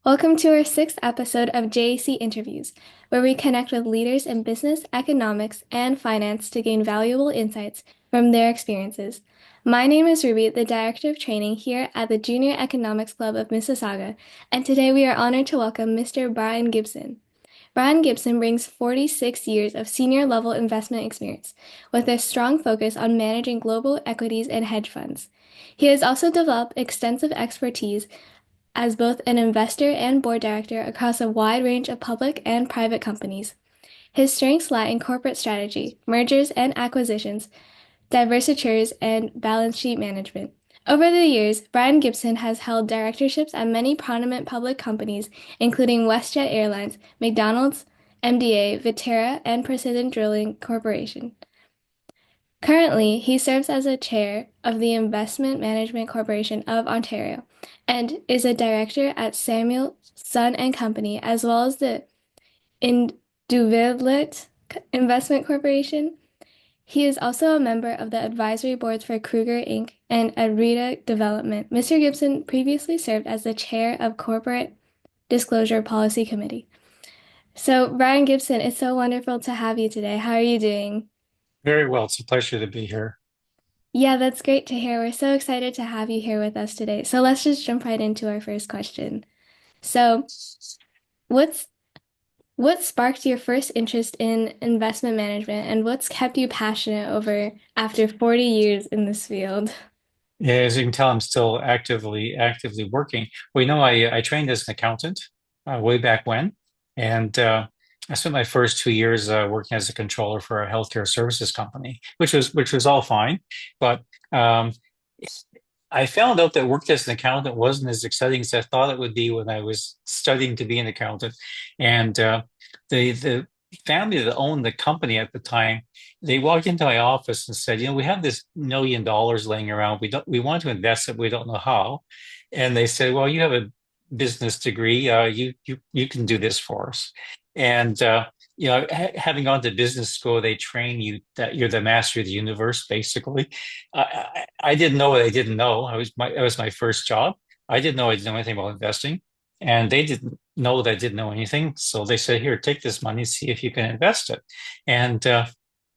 Welcome to our sixth episode of JEC Interviews, where we connect with leaders in business, economics, and finance to gain valuable insights from their experiences. My name is Ruby, the Director of Training here at the Junior Economics Club of Mississauga, and today we are honored to welcome Mr. Brian Gibson. Brian Gibson brings 46 years of senior level investment experience, with a strong focus on managing global equities and hedge funds. He has also developed extensive expertise as both an investor and board director across a wide range of public and private companies. His strengths lie in corporate strategy, mergers and acquisitions, divestitures, and balance sheet management. Over the years, Brian Gibson has held directorships at many prominent public companies, including WestJet Airlines, McDonald's, MDA, Viterra, and Precision Drilling Corporation. Currently, he serves as a chair of the Investment Management Corporation of Ontario and is a director at Samuel Son and Company, as well as the Induvilet Investment Corporation. He is also a member of the advisory boards for Kruger Inc. and Adreta Development. Mr. Gibson previously served as the chair of Corporate Disclosure Policy Committee. So, Brian Gibson, it's so wonderful to have you today. How are you doing? Very well. It's a pleasure to be here. Yeah, that's great to hear. We're so excited to have you here with us today. So let's just jump right into our first question. So, what's what sparked your first interest in investment management and what's kept you passionate over after 40 years in this field? Yeah, as you can tell, I'm still actively working. Well, I trained as an accountant way back when, and I spent my first 2 years working as a controller for a healthcare services company, which was all fine. But um, I found out that work as an accountant wasn't as exciting as I thought it would be when I was studying to be an accountant. And the family that owned the company at the time, they walked into my office and said, we have this $1 million laying around. We want to invest it. We don't know how. And they said, well, you have a business degree. You can do this for us. And having gone to business school, they train you that you're the master of the universe, basically. I didn't know what I didn't know. It was my first job. I didn't know I didn't know anything about investing, and they didn't know that I didn't know anything. So they said, "Here, take this money, see if you can invest it." And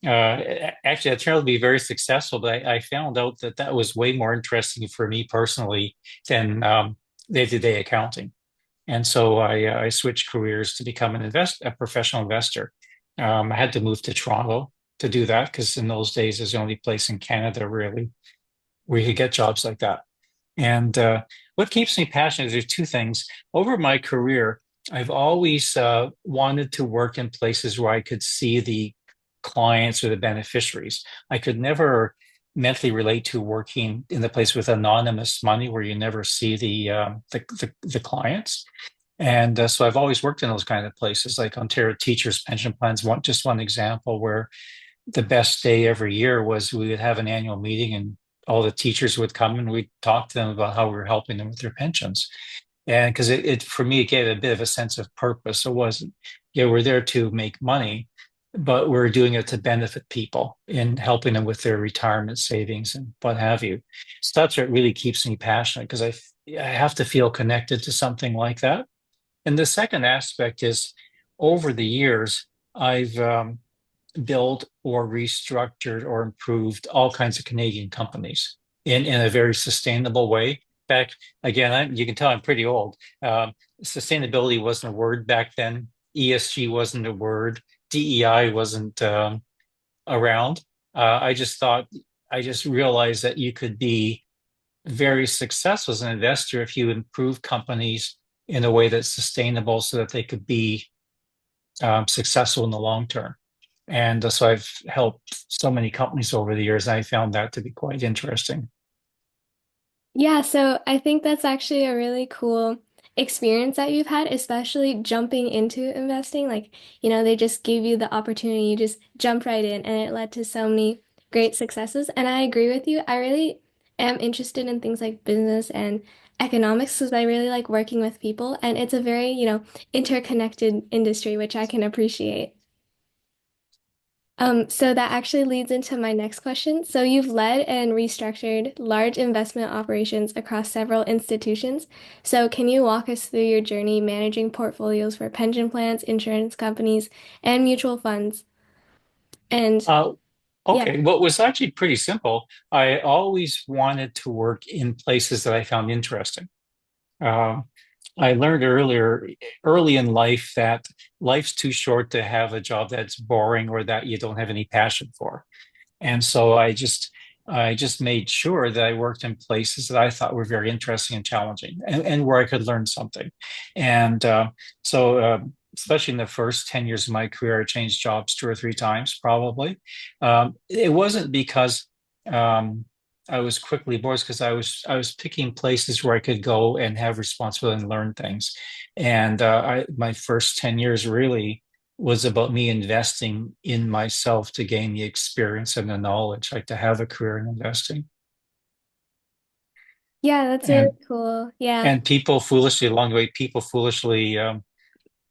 actually, that turned out to be very successful. But I found out that that was way more interesting for me personally than day-to-day accounting. And so I switched careers to become a professional investor. I had to move to Toronto to do that because in those days, it was the only place in Canada really where you could get jobs like that. And what keeps me passionate is there's two things. Over my career, I've always wanted to work in places where I could see the clients or the beneficiaries. I could never mentally relate to working in the place with anonymous money where you never see the clients. And so I've always worked in those kind of places, like Ontario Teachers Pension Plans. Just one example where the best day every year was we would have an annual meeting and all the teachers would come and we'd talk to them about how we were helping them with their pensions. And because for me, it gave a bit of a sense of purpose. It wasn't, we're there to make money, but we're doing it to benefit people in helping them with their retirement savings and what have you. So that's what really keeps me passionate because I have to feel connected to something like that. And the second aspect is over the years, I've built or restructured or improved all kinds of Canadian companies in a very sustainable way. Back again, you can tell I'm pretty old. Sustainability wasn't a word back then. ESG wasn't a word. DEI wasn't around. I just realized that you could be very successful as an investor if you improve companies in a way that's sustainable so that they could be successful in the long term. And so I've helped so many companies over the years, and I found that to be quite interesting. Yeah, so I think that's actually a really cool experience that you've had, especially jumping into investing. They just gave you the opportunity, you just jumped right in, and it led to so many great successes. And I agree with you. I really am interested in things like business and economics because I really like working with people, and it's a very, interconnected industry, which I can appreciate. So that actually leads into my next question. So you've led and restructured large investment operations across several institutions. So can you walk us through your journey managing portfolios for pension plans, insurance companies, and mutual funds? And Uh, yeah. okay, well, it was actually pretty simple. I always wanted to work in places that I found interesting. Um, I learned early in life, that life's too short to have a job that's boring or that you don't have any passion for. And so I just made sure that I worked in places that I thought were very interesting and challenging, and where I could learn something. And especially in the first 10 years of my career, I changed jobs two or three times, probably. It wasn't because um, I was quickly bored, because I was picking places where I could go and have responsibility and learn things. And my first 10 years really was about me investing in myself to gain the experience and the knowledge, like to have a career in investing. Yeah, that's really And cool. Yeah. and people foolishly, along the way, people foolishly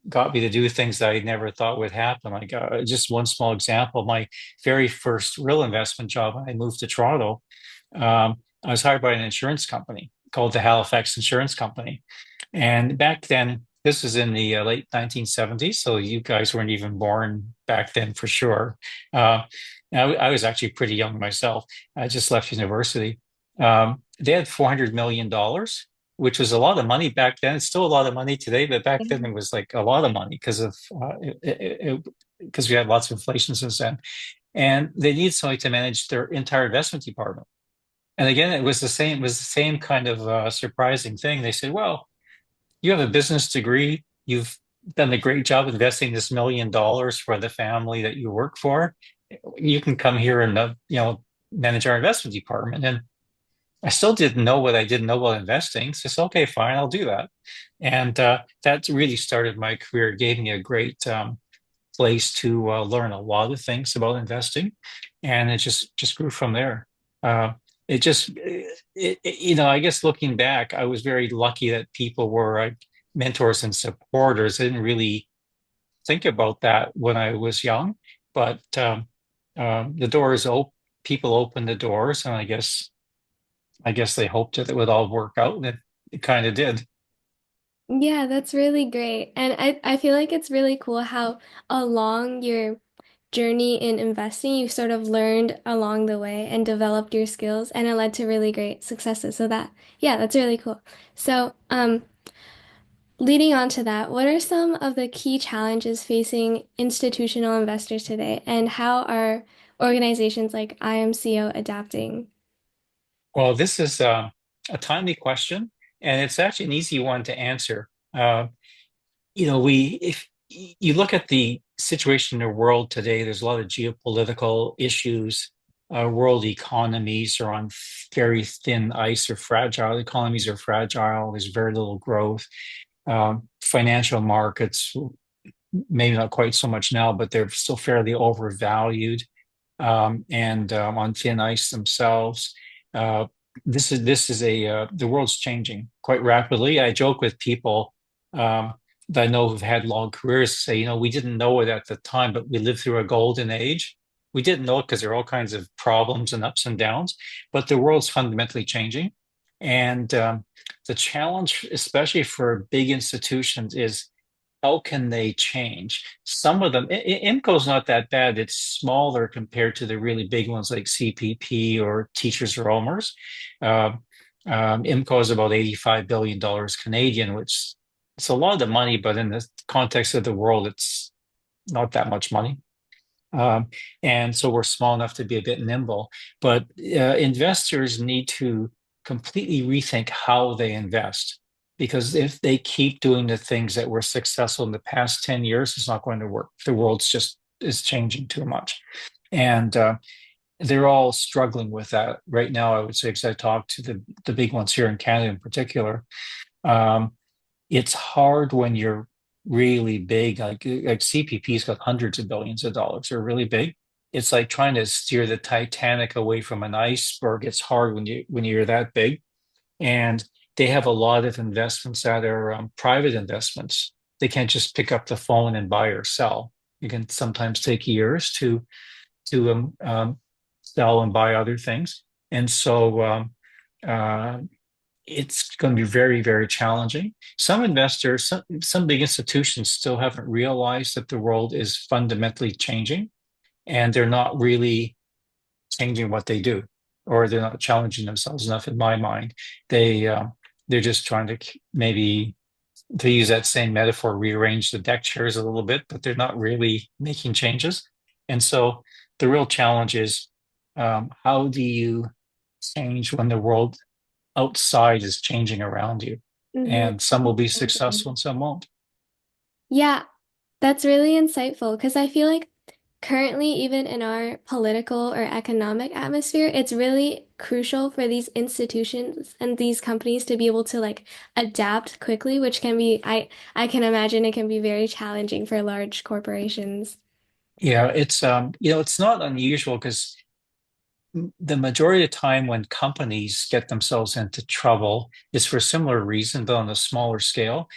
got me to do things that I never thought would happen. Like, just one small example, my very first real investment job when I moved to Toronto, I was hired by an insurance company called the Halifax Insurance Company. And back then, this was in the late 1970s, so you guys weren't even born back then for sure. Uh, I was actually pretty young myself. I just left university. They had $400 million, which was a lot of money back then. It's still a lot of money today, but back then it was like a lot of money because we had lots of inflation since then. And they needed somebody to manage their entire investment department. And again, it was the same kind of surprising thing. They said, "Well, you have a business degree. You've done a great job investing this $1 million for the family that you work for. You can come here and manage our investment department." And I still didn't know what I didn't know about investing. So I said, "Okay, fine, I'll do that." And that really started my career. It gave me a great place to learn a lot of things about investing, and it just grew from there. Uh, it just I guess looking back, I was very lucky that people were mentors and supporters. I didn't really think about that when I was young, but the doors open. People opened the doors, and I guess they hoped that it would all work out, and it kind of did. Yeah, that's really great. And I feel like it's really cool how along your journey in investing, you sort of learned along the way and developed your skills, and it led to really great successes. So yeah, that's really cool. So, leading on to that, what are some of the key challenges facing institutional investors today, and how are organizations like IMCO adapting? Well, this is a timely question, and it's actually an easy one to answer. We if you look at the situation in the world today, there's a lot of geopolitical issues. World economies are on very thin ice, or fragile. Economies are fragile. There's very little growth. Financial markets, maybe not quite so much now, but they're still fairly overvalued, and on thin ice themselves. Uh, this is the world's changing quite rapidly. I joke with people that I know who've had long careers, say, we didn't know it at the time, but we lived through a golden age. We didn't know it because there are all kinds of problems and ups and downs, but the world's fundamentally changing. And the challenge, especially for big institutions, is how can they change? Some of them, IMCO's not that bad. It's smaller compared to the really big ones like CPP or Teachers or Omers. Uh, IMCO is about $85 billion Canadian, which it's a lot of money, but in the context of the world, it's not that much money. Um, and so we're small enough to be a bit nimble. But investors need to completely rethink how they invest. Because if they keep doing the things that were successful in the past 10 years, it's not going to work. The world's just is changing too much. And they're all struggling with that right now, I would say, because I talked to the big ones here in Canada in particular. Um, it's hard when you're really big, like CPP's got hundreds of billions of dollars. They're really big. It's like trying to steer the Titanic away from an iceberg. It's hard when you're that big, and they have a lot of investments that are private investments. They can't just pick up the phone and buy or sell. It can sometimes take years to to sell and buy other things. And so uh, it's going to be very, very challenging. Some investors, some big institutions still haven't realized that the world is fundamentally changing, and they're not really changing what they do, or they're not challenging themselves enough, in my mind. They they're just trying to maybe, to use that same metaphor, rearrange the deck chairs a little bit, but they're not really making changes. And so the real challenge is, how do you change when the world outside is changing around you? Mm-hmm. And some will be successful and some won't. Yeah, that's really insightful because I feel like currently, even in our political or economic atmosphere, it's really crucial for these institutions and these companies to be able to like adapt quickly, which can be, I can imagine it can be very challenging for large corporations. Yeah, it's it's not unusual because the majority of the time when companies get themselves into trouble is for a similar reason, but on a smaller scale.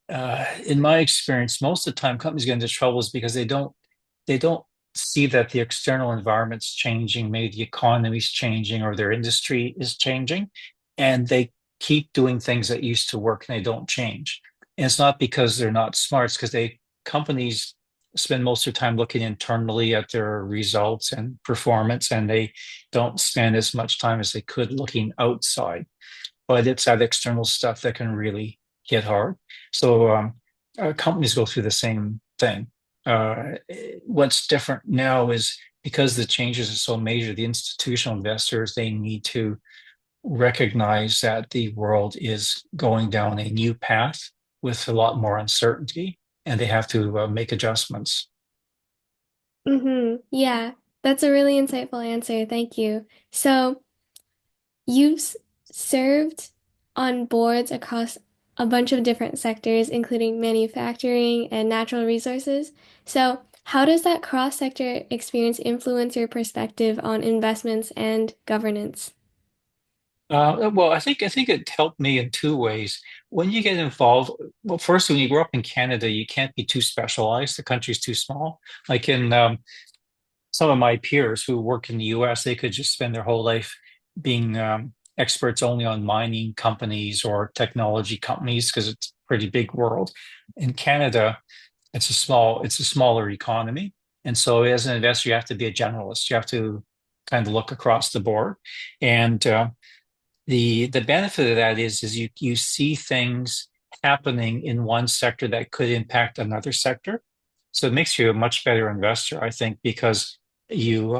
In my experience, most of the time companies get into trouble is because they don't see that the external environment's changing, maybe the economy's changing or their industry is changing, and they keep doing things that used to work and they don't change. And it's not because they're not smart, it's because companies spend most of their time looking internally at their results and performance, and they don't spend as much time as they could looking outside. But it's that external stuff that can really hit hard. So companies go through the same thing. Uh, what's different now is because the changes are so major, the institutional investors, they need to recognize that the world is going down a new path with a lot more uncertainty, and they have to make adjustments. Yeah, that's a really insightful answer. Thank you. So, you've served on boards across a bunch of different sectors, including manufacturing and natural resources. So, how does that cross-sector experience influence your perspective on investments and governance? Well, I think it helped me in two ways. When you get involved, well, first, when you grow up in Canada, you can't be too specialized. The country's too small. Like in some of my peers who work in the US, they could just spend their whole life being experts only on mining companies or technology companies because it's a pretty big world. In Canada, it's a smaller economy. And so as an investor, you have to be a generalist. You have to kind of look across the board. And the benefit of that is you see things happening in one sector that could impact another sector. So it makes you a much better investor, I think, because you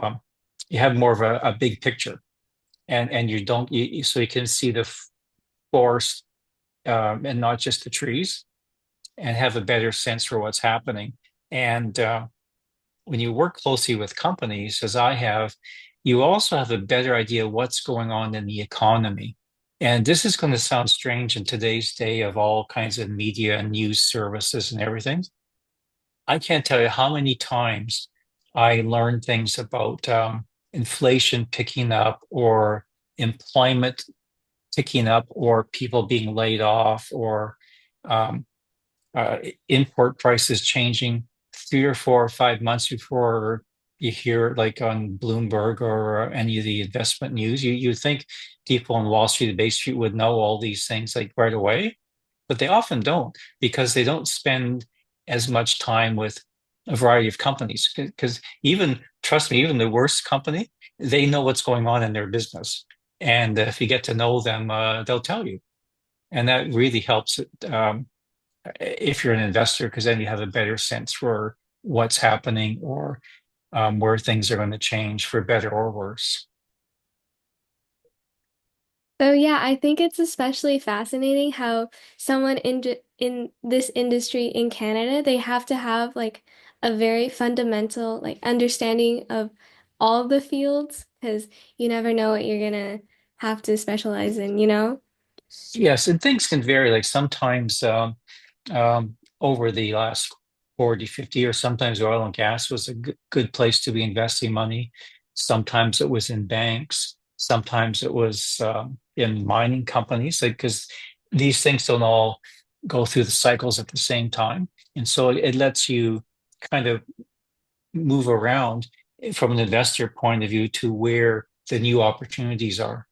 have more of a big picture, and you don't so you can see the forest, and not just the trees, and have a better sense for what's happening. And when you work closely with companies, as I have, you also have a better idea of what's going on in the economy. And this is going to sound strange in today's day of all kinds of media and news services and everything. I can't tell you how many times I learned things about inflation picking up, or employment picking up, or people being laid off, or um, uh, import prices changing 3 or 4 or 5 months before you hear, like on Bloomberg or any of the investment news. You think people on Wall Street and Bay Street would know all these things like right away, but they often don't because they don't spend as much time with a variety of companies. Because even, trust me, even the worst company, they know what's going on in their business. And if you get to know them, they'll tell you. And that really helps if you're an investor, because then you have a better sense for what's happening, or where things are going to change for better or worse. So yeah, I think it's especially fascinating how someone in this industry in Canada, they have to have like a very fundamental like understanding of all the fields because you never know what you're gonna have to specialize in, you know? Yes, and things can vary. Like sometimes over the last 40, 50 years, sometimes oil and gas was a good place to be investing money. Sometimes it was in banks. Sometimes it was in mining companies, like, because these things don't all go through the cycles at the same time. And so it lets you kind of move around. from an investor point of view to where the new opportunities are.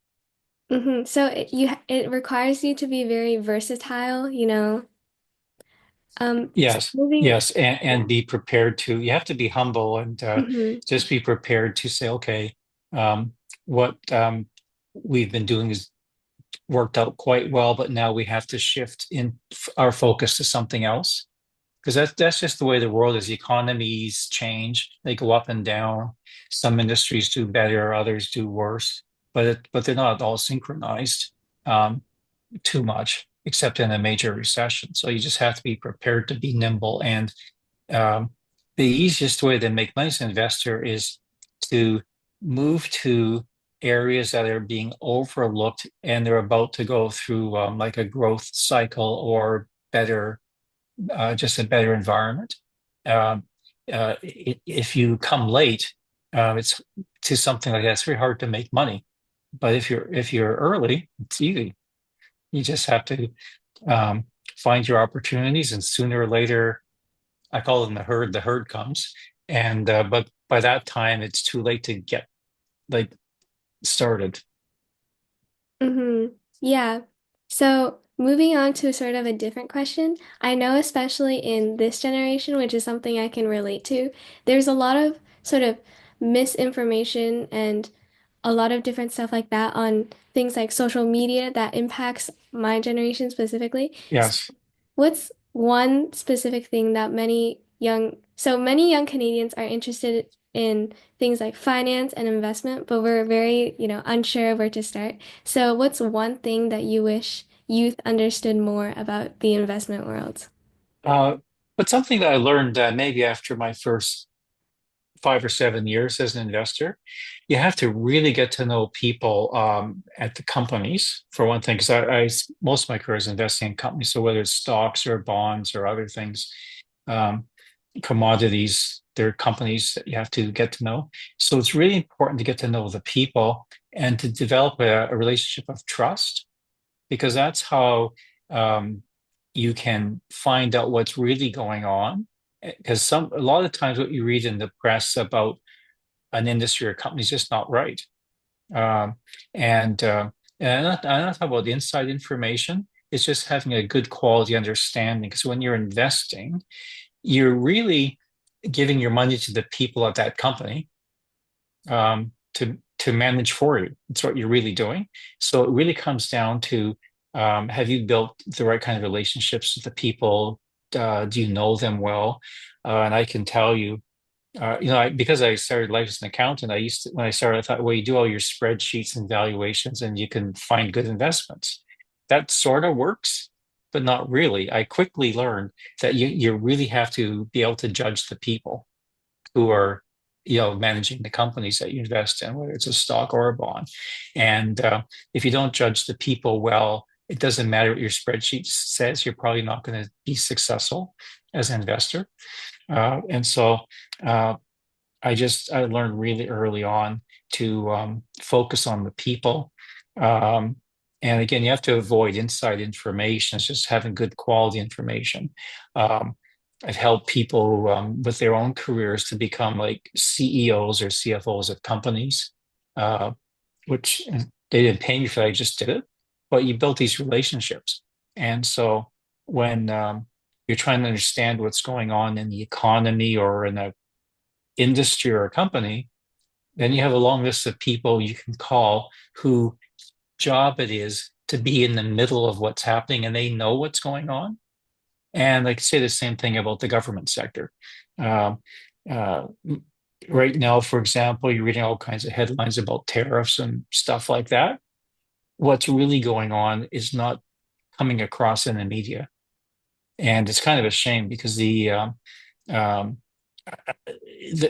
So it requires you to be very versatile, So Yes, moving, yes, and be prepared to. You have to be humble and hmm just be prepared to say, okay, um, what we've been doing is worked out quite well, but now we have to shift in our focus to something else because that's just the way the world is. Economies change; they go up and down. Some industries do better, others do worse, but they're not all synchronized. Um, too much, except in a major recession. So you just have to be prepared to be nimble. And um, the easiest way to make money as an investor is to move to areas that are being overlooked and they're about to go through like a growth cycle or better, just a better environment. Um, if you come late, it's to something like that. It's very hard to make money. But if you're early, it's easy. You just have to um, find your opportunities, and sooner or later, I call them the herd. The herd comes, and but by that time, it's too late to get like started. hmm Yeah. So moving on to sort of a different question, I know especially in this generation, which is something I can relate to, there's a lot of sort of misinformation and a lot of different stuff like that on things like social media that impacts my generation specifically. So Yes. what's one specific thing that many young Canadians are interested in things like finance and investment, but we're very, unsure of where to start. So what's one thing that you wish youth understood more about the investment world? Uh, but something that I learned maybe after my first 5 or 7 years as an investor, you have to really get to know people at the companies for one thing, because most of my career is investing in companies. So whether it's stocks or bonds or other things, um, commodities, they're companies that you have to get to know. So it's really important to get to know the people and to develop a relationship of trust because that's how um, you can find out what's really going on. Because a lot of times what you read in the press about an industry or company is just not right. Um, and I'm not talking about inside information. It's just having a good quality understanding. Because when you're investing, you're really giving your money to the people at that company to manage for you. It's what you're really doing. So it really comes down to have you built the right kind of relationships with the people? Do you know them well? And I can tell you, because I started life as an accountant, when I started, I thought, well, you do all your spreadsheets and valuations, and you can find good investments. That sort of works, but not really. I quickly learned that you really have to be able to judge the people who are managing the companies that you invest in, whether it's a stock or a bond. And if you don't judge the people well, it doesn't matter what your spreadsheet says, you're probably not going to be successful as an investor. And so uh, I learned really early on to focus on the people. Um, and again, you have to avoid inside information. It's just having good quality information. Um, I've helped people with their own careers to become like CEOs or CFOs of companies, uh, which they didn't pay me for that. I just did it. But you built these relationships. And so when you're trying to understand what's going on in the economy or in a industry or a company, then you have a long list of people you can call who job it is to be in the middle of what's happening and they know what's going on. And I could say the same thing about the government sector. Um, uh, right now, for example, you're reading all kinds of headlines about tariffs and stuff like that. What's really going on is not coming across in the media. And it's kind of a shame because um,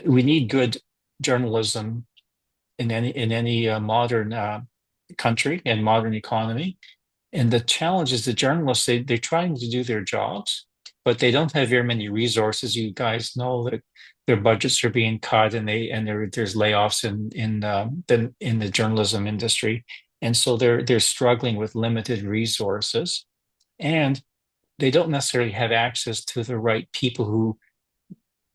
we need good journalism in any modern country and modern economy. And the challenge is the journalists they're trying to do their jobs, but they don't have very many resources. You guys know that their budgets are being cut, and there's layoffs in the journalism industry, and so they're struggling with limited resources, and they don't necessarily have access to the right people who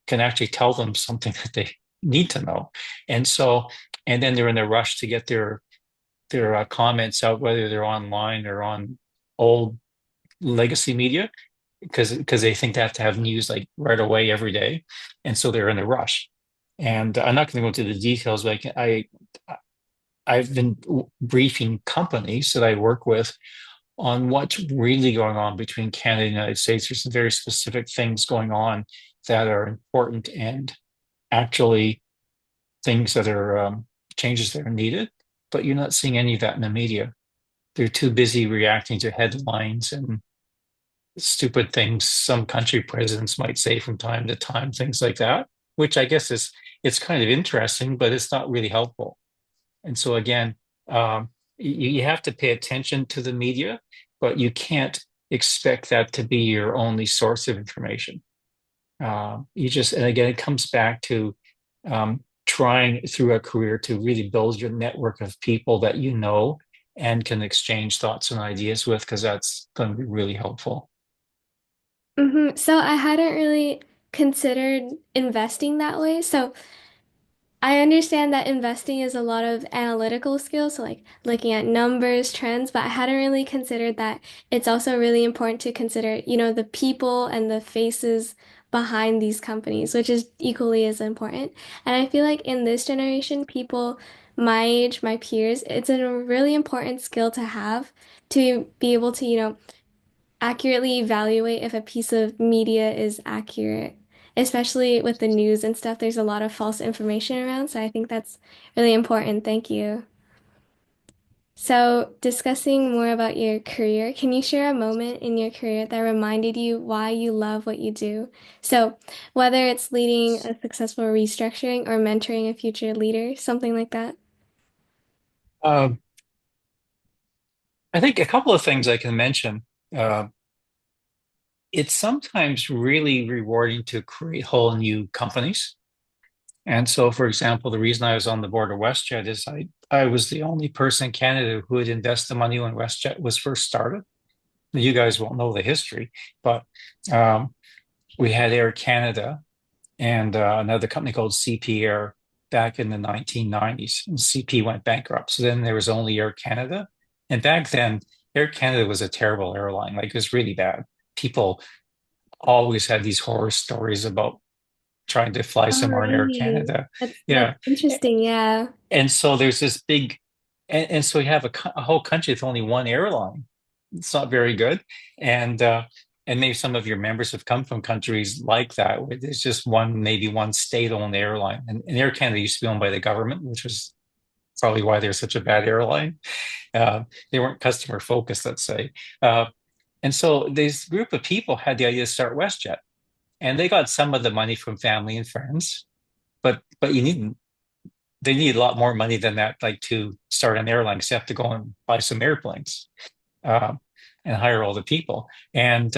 can actually tell them something that need to know. And so, and then they're in a rush to get their comments out, whether they're online or on old legacy media, because they think they have to have news like right away every day, and so they're in a rush. And I'm not going to go into the details, but I've been briefing companies that I work with on what's really going on between Canada and the United States. There's some very specific things going on that are important and actually things that are changes that are needed, but you're not seeing any of that in the media. They're too busy reacting to headlines and stupid things some country presidents might say from time to time, things like that, which I guess is it's kind of interesting, but it's not really helpful. And so again, you have to pay attention to the media, but you can't expect that to be your only source of information. You just, and again, it comes back to trying through a career to really build your network of people that you know and can exchange thoughts and ideas with, because that's going to be really helpful. So I hadn't really considered investing that way. So I understand that investing is a lot of analytical skills, so like looking at numbers, trends, but I hadn't really considered that it's also really important to consider, the people and the faces behind these companies, which is equally as important. And I feel like in this generation, people my age, my peers, it's a really important skill to have to be able to, accurately evaluate if a piece of media is accurate, especially with the news and stuff. There's a lot of false information around, so I think that's really important. Thank you. So, discussing more about your career, can you share a moment in your career that reminded you why you love what you do? So, whether it's leading a successful restructuring or mentoring a future leader, something like that. Um, I think a couple of things I can mention. Uh, it's sometimes really rewarding to create whole new companies. And so, for example, the reason I was on the board of WestJet is I was the only person in Canada who had invested money when WestJet was first started. You guys won't know the history, but um, we had Air Canada and another company called CP Air back in the 1990s. And CP went bankrupt. So then there was only Air Canada. And back then, Air Canada was a terrible airline. Like it was really bad. People always had these horror stories about trying to fly Oh, somewhere in Air really? Canada. That's Yeah. interesting. Yeah. And so there's this big, and so you have a whole country with only one airline. It's not very good. And maybe some of your members have come from countries like that, where there's just one, maybe one state-owned airline. And Air Canada used to be owned by the government, which was probably why they're such a bad airline. They weren't customer focused, let's say. Uh, and so this group of people had the idea to start WestJet, and they got some of the money from family and friends, but you need they need a lot more money than that, like to start an airline. Because you have to go and buy some airplanes um, and hire all the people. And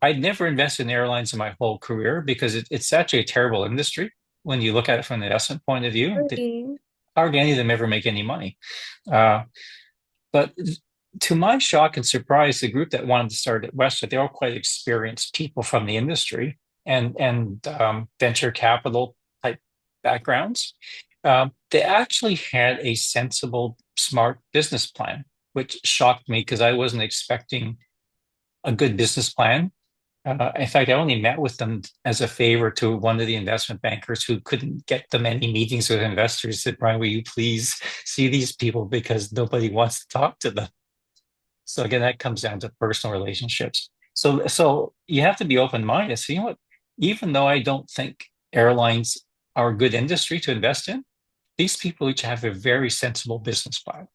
I'd never invested in airlines in my whole career because it's actually a terrible industry when you look at it from an investment point of view. Really? Hardly any of them ever make any money. Uh, but to my shock and surprise, the group that wanted to start at WestJet, they're all quite experienced people from the industry and venture capital type backgrounds. They actually had a sensible, smart business plan, which shocked me because I wasn't expecting a good business plan. In fact, I only met with them as a favor to one of the investment bankers who couldn't get them any meetings with investors. Said, Brian, will you please see these people because nobody wants to talk to them. So again, that comes down to personal relationships. So you have to be open-minded. So you know what? Even though I don't think airlines are a good industry to invest in, these people each have a very sensible business plan.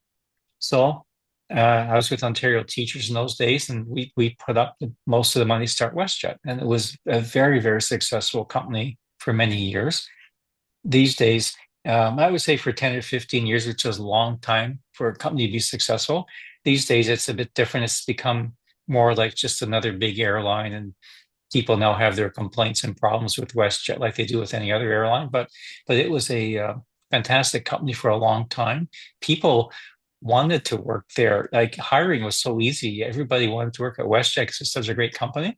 So I was with Ontario Teachers in those days, and we put up most of the money to start WestJet, and it was a very, very successful company for many years. These days, I would say for 10 or 15 years, which is a long time for a company to be successful. These days, it's a bit different. It's become more like just another big airline, and people now have their complaints and problems with WestJet like they do with any other airline. But it was a fantastic company for a long time. People wanted to work there. Like hiring was so easy. Everybody wanted to work at WestJet because it's such a great company.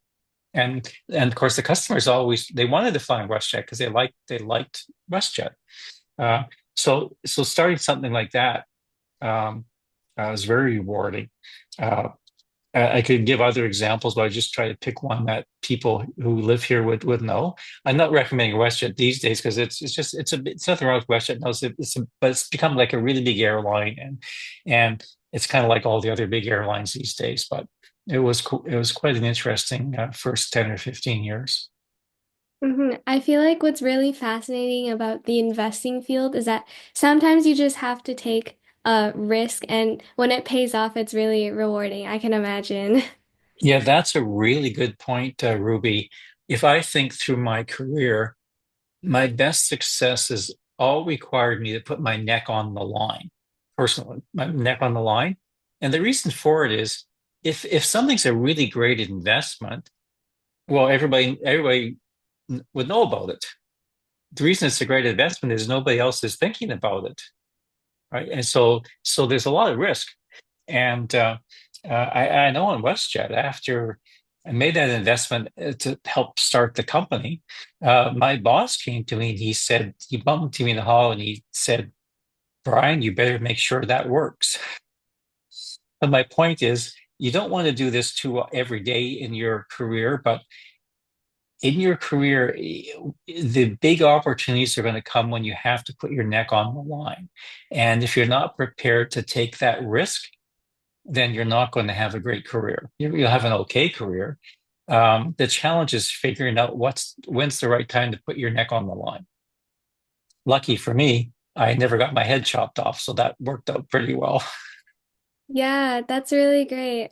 And of course the customers always they wanted to fly on WestJet because they liked WestJet. Uh, so starting something like that um, was very rewarding. Uh, I could give other examples, but I just try to pick one that people who live here would know. I'm not recommending WestJet these days because it's nothing wrong with WestJet. No, but it's become like a really big airline, and it's kind of like all the other big airlines these days. But it was quite an interesting first 10 or 15 years. I feel like what's really fascinating about the investing field is that sometimes you just have to take a risk, and when it pays off, it's really rewarding. I can imagine. Yeah, that's a really good point, Ruby. If I think through my career, my best successes all required me to put my neck on the line, personally, my neck on the line. And the reason for it is if something's a really great investment, well, everybody would know about it. The reason it's a great investment is nobody else is thinking about it, right? And so there's a lot of risk. And I know on WestJet, after I made that investment to help start the company, my boss came to me and he bumped into me in the hall and he said, Brian, you better make sure that works. But my point is, you don't want to do this too every day in your career, but in your career, the big opportunities are going to come when you have to put your neck on the line. And if you're not prepared to take that risk, then you're not going to have a great career. You'll have an okay career. The challenge is figuring out when's the right time to put your neck on the line. Lucky for me, I never got my head chopped off, so that worked out pretty well. Yeah, that's really great.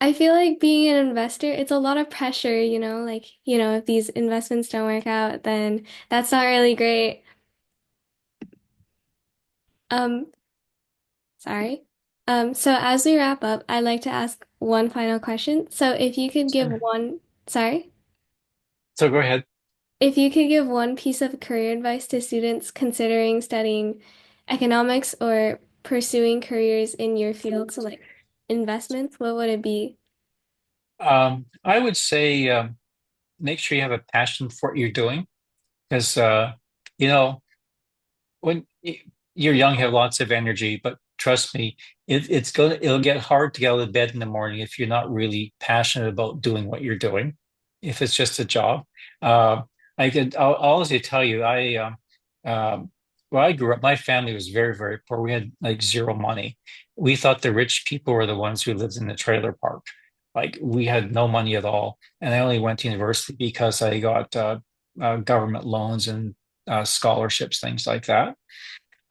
I feel like being an investor, it's a lot of pressure, like, if these investments don't work out, then that's not really great. Um, Sorry. So as we wrap up, I'd like to ask one final question. So if you could give sorry, So go ahead. if you could give one piece of career advice to students considering studying economics or pursuing careers in your field, so like investments, what would it be? I would say make sure you have a passion for what you're doing because you know when you're young, you have lots of energy, but trust me, it'll get hard to get out of bed in the morning if you're not really passionate about doing what you're doing. If it's just a job, uh, I'll honestly tell you, where I grew up, my family was very, very poor. We had like zero money. We thought the rich people were the ones who lived in the trailer park. Like we had no money at all, and I only went to university because I got government loans and scholarships, things like that.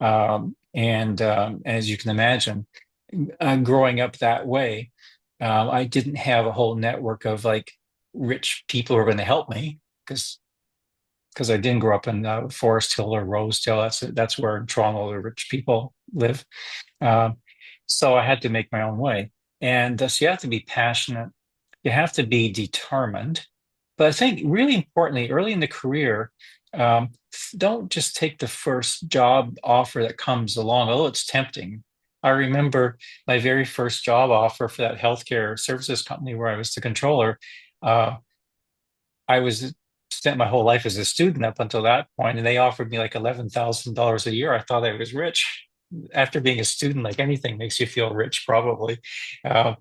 And as you can imagine, growing up that way, I didn't have a whole network of like rich people who are going to help me because I didn't grow up in Forest Hill or Rosedale. That's where in Toronto the rich people live. Um, so I had to make my own way, and so you have to be passionate. You have to be determined. But I think really importantly, early in the career, don't just take the first job offer that comes along, although it's tempting. I remember my very first job offer for that healthcare services company where I was the controller. Uh, I was spent my whole life as a student up until that point, and they offered me like $11,000 a year. I thought I was rich. After being a student, like anything makes you feel rich, probably. Uh,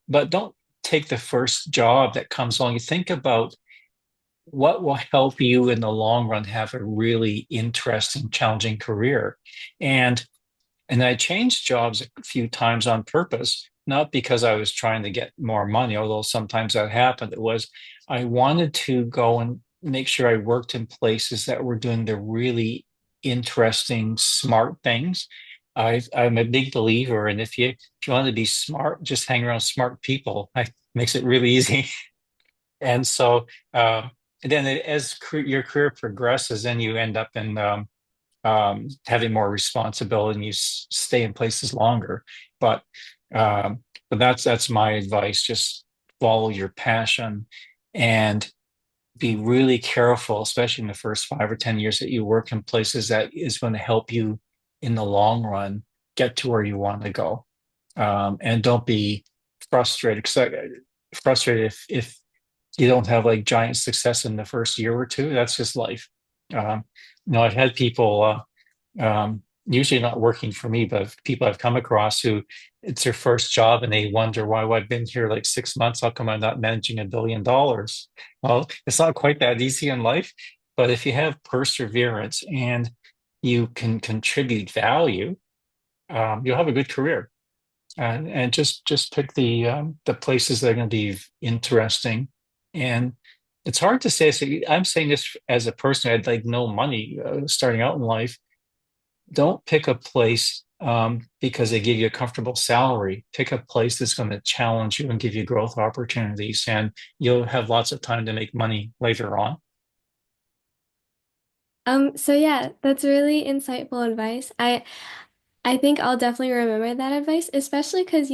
but don't take the first job that comes along. You think about what will help you in the long run have a really interesting, challenging career. And I changed jobs a few times on purpose, not because I was trying to get more money, although sometimes that happened. It was I wanted to go and make sure I worked in places that were doing the really interesting, smart things. I'm a big believer, and if you want to be smart, just hang around smart people. It makes it really easy. And so, and then as your career progresses, then you end up in having more responsibility and you stay in places longer. But but that's my advice. Just follow your passion and be really careful, especially in the first 5 or 10 years that you work in places that is going to help you in the long run get to where you want to go. And don't be frustrated because frustrated if you don't have like giant success in the first year or two. That's just life. Um, I've had people usually not working for me, but people I've come across who it's their first job and they wonder why well, I've been here like 6 months. How come I'm not managing $1 billion? Well, it's not quite that easy in life, but if you have perseverance and you can contribute value, you'll have a good career. And just pick the places that are going to be interesting. And it's hard to say. So I'm saying this as a person who had like no money starting out in life. Don't pick a place because they give you a comfortable salary. Pick a place that's going to challenge you and give you growth opportunities, and you'll have lots of time to make money later on. So yeah, that's really insightful advice. I think I'll definitely remember that advice, especially because,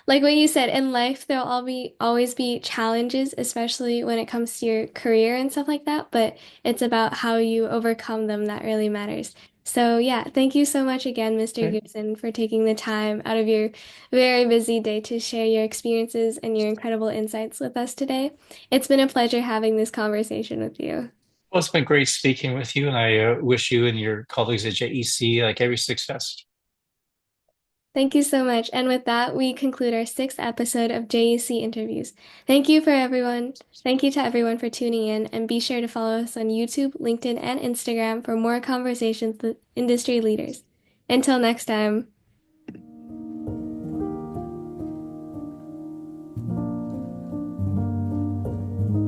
like what you said, in life there'll always be challenges, especially when it comes to your career and stuff like that, but it's about how you overcome them that really matters. So yeah, thank you so much again, Mr. Okay. Gibson, for taking the time out of your very busy day to share your experiences and your incredible insights with us today. It's been a pleasure having this conversation with you. Well, it's been great speaking with you, and I wish you and your colleagues at JEC like every success. Thank you so much. And with that, we conclude our sixth episode of JEC Interviews. Thank you for everyone. Thank you to everyone for tuning in, and be sure to follow us on YouTube, LinkedIn, and Instagram for more conversations with industry leaders. Until next time.